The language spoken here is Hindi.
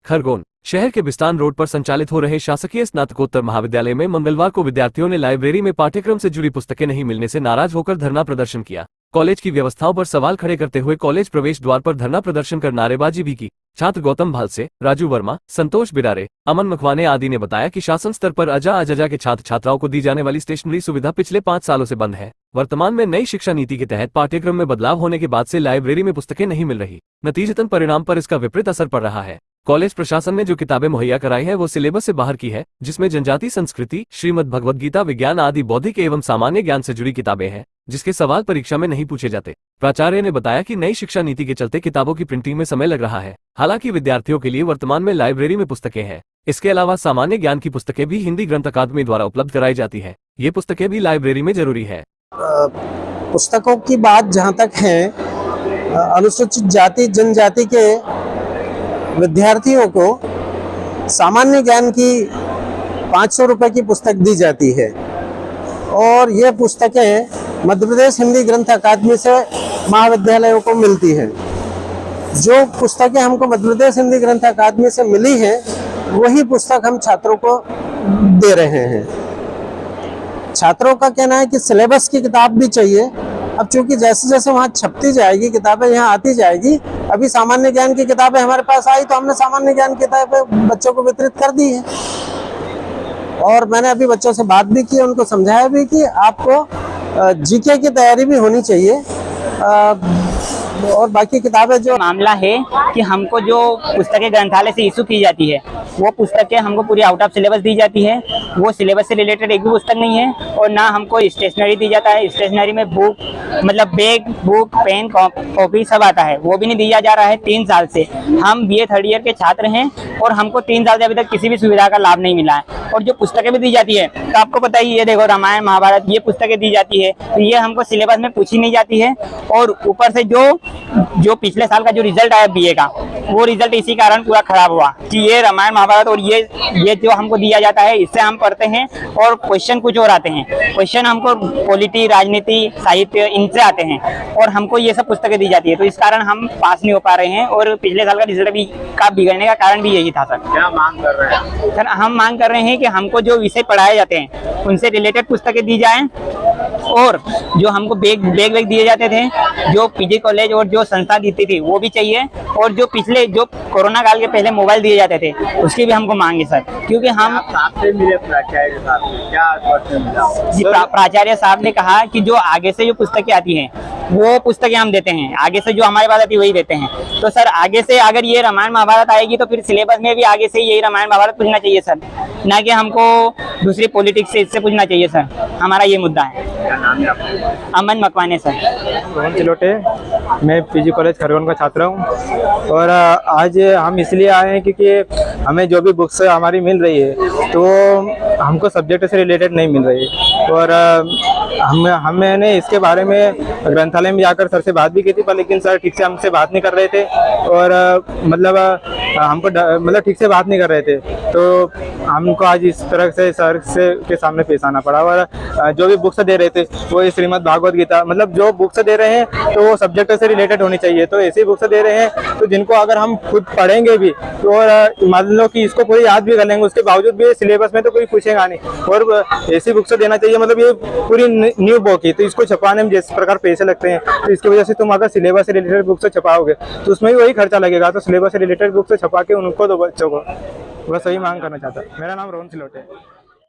खरगोन शहर के बिस्तान रोड पर संचालित हो रहे शासकीय स्नातकोत्तर महाविद्यालय में मंगलवार को विद्यार्थियों ने लाइब्रेरी में पाठ्यक्रम से जुड़ी पुस्तकें नहीं मिलने से नाराज होकर धरना प्रदर्शन किया। कॉलेज की व्यवस्थाओं पर सवाल खड़े करते हुए कॉलेज प्रवेश द्वार पर धरना प्रदर्शन कर नारेबाजी भी की। छात्र गौतम भालसे, राजू वर्मा, संतोष बिरारे, अमन मखवाने आदि ने बताया कि शासन स्तर पर अजा के छात्र छात्राओं को दी जाने वाली स्टेशनरी सुविधा पिछले 5 सालों से बंद है। वर्तमान में नई शिक्षा नीति के तहत पाठ्यक्रम में बदलाव होने के बाद से लाइब्रेरी में पुस्तकें नहीं मिल रही। नतीजतन परिणाम पर इसका विपरीत असर पड़ रहा है। कॉलेज प्रशासन ने जो किताबें मुहैया कराई है वो सिलेबस से बाहर की है, जिसमें जनजाति संस्कृति, श्रीमद् भगवद गीता, विज्ञान आदि बौद्धिक एवं सामान्य ज्ञान से जुड़ी किताबें हैं, जिसके सवाल परीक्षा में नहीं पूछे जाते। प्राचार्य ने बताया कि नई शिक्षा नीति के चलते किताबों की प्रिंटिंग में समय लग रहा है। हालांकि विद्यार्थियों के लिए वर्तमान में लाइब्रेरी में पुस्तकें हैं। इसके अलावा सामान्य ज्ञान की पुस्तकें भी हिंदी ग्रंथ अकादमी द्वारा उपलब्ध कराई जाती है। ये पुस्तकें भी लाइब्रेरी में जरूरी है। पुस्तकों की बात जहाँ तक है, अनुसूचित जाति जनजाति के विद्यार्थियों को सामान्य ज्ञान की 500 रुपये की पुस्तक दी जाती है और ये पुस्तकें मध्य प्रदेश हिंदी ग्रंथ अकादमी से महाविद्यालयों को मिलती है। जो पुस्तकें हमको मध्य प्रदेश हिंदी ग्रंथ अकादमी से मिली है वही पुस्तक हम छात्रों को दे रहे हैं। छात्रों का कहना है कि सिलेबस की किताब भी चाहिए। अब चूंकि जैसे जैसे वहाँ छपती जाएगी किताबें, यहाँ आती जाएगी। अभी सामान्य ज्ञान की किताबें हमारे पास आई तो हमने सामान्य ज्ञान की किताबें बच्चों को वितरित कर दी है और मैंने अभी बच्चों से बात भी की, उनको समझाया भी कि आपको जीके की तैयारी भी होनी चाहिए। और बाकी किताबें जो मामला है कि हमको जो पुस्तकें ग्रंथालय से इशू की जाती है वो पुस्तकें हमको पूरी आउट ऑफ सिलेबस दी जाती है। वो सिलेबस से रिलेटेड एक भी पुस्तक नहीं है और ना हमको स्टेशनरी दी जाता है। स्टेशनरी में बुक मतलब बैग, बुक, पेन, कॉपी सब आता है, वो भी नहीं दिया जा रहा है 3 साल से। हम BA 3rd ईयर के छात्र हैं और हमको 3 साल से अभी तक किसी भी सुविधा का लाभ नहीं मिला है। और जो पुस्तकें भी दी जाती है तो आपको पता ही, ये देखो रामायण महाभारत, ये पुस्तकें दी जाती है तो ये हमको सिलेबस में पूछी नहीं जाती है। और ऊपर से जो पिछले साल का जो रिजल्ट आया BA का, वो रिजल्ट इसी कारण पूरा खराब हुआ कि ये रामायण महाभारत और ये जो हमको दिया जाता है इससे हम पढ़ते हैं और क्वेश्चन कुछ और आते हैं। क्वेश्चन हमको पॉलिटी, राजनीति, साहित्य इनसे आते हैं और हमको ये सब पुस्तकें दी जाती है। तो इस कारण हम पास नहीं हो पा रहे हैं और पिछले साल का रिजल्ट भी का बिगड़ने का कारण भी यही था। सर क्या मांग कर रहे हैं? सर हम मांग कर रहे हैं कि हमको जो विषय पढ़ाए जाते हैं उनसे रिलेटेड पुस्तकें दी जाएं और जो हमको बैग दिए जाते थे, जो PG कॉलेज और जो संस्था देती थी वो भी चाहिए। और जो पिछले जो कोरोना काल के पहले मोबाइल दिए जाते थे उसकी भी हमको मांग है सर, क्योंकि हम आपसे मिले प्राचार्य साहब से क्या आश्वासन मिला? प्राचार्य साहब ने कहा कि जो आगे से जो पुस्तकें आती हैं वो पुस्तकें हम देते हैं, आगे से जो हमारे पास आती है वही देते हैं। तो सर आगे से अगर ये रामायण महाभारत आएगी तो फिर सिलेबस में भी आगे से यही रामायण महाभारत पूछना चाहिए सर, ना कि हमको दूसरी पॉलिटिक्स से इससे पूछना चाहिए सर। हमारा ये मुद्दा है। क्या नाम है आपका? अमन मकवाने सर। रोहन चिलोटे, मैं PG कॉलेज खरगोन का छात्र हूँ और आज हम इसलिए आए हैं क्योंकि हमें जो भी बुक्स हमारी मिल रही है तो हमको सब्जेक्ट से रिलेटेड नहीं मिल रही और हमने इसके बारे में ग्रंथालय में जाकर सर से बात भी की थी, पर लेकिन सर ठीक से हमसे बात नहीं कर रहे थे और हमको ठीक से बात नहीं कर रहे थे। तो हमको आज इस तरह से सर से के सामने पेश आना पड़ा और जो भी बुक्स दे रहे थे वो श्रीमद् भागवत गीता, मतलब जो बुक्स दे रहे हैं तो वो सब्जेक्ट से रिलेटेड होनी चाहिए। तो ऐसी बुक्स दे रहे हैं तो जिनको अगर हम खुद पढ़ेंगे भी तो और मान लो कि इसको पूरी याद भी कर लेंगे, उसके बावजूद भी सिलेबस में तो कोई पूछेगा नहीं। और ऐसी बुक्स देना चाहिए, मतलब ये पूरी न्यू बुक है तो इसको छपाने में जिस प्रकार पैसे लगते हैं तो इसकी वजह से तुम अगर सिलेबस से रिलेटेड बुक्स छपाओगे तो उसमें भी वही खर्चा लगेगा। तो सिलेबस से रिलेटेड बुक्स छपा के उनको दो बच्चों को, बस वही मांग करना चाहता हूँ। मेरा नाम रोहन चिलोटे है।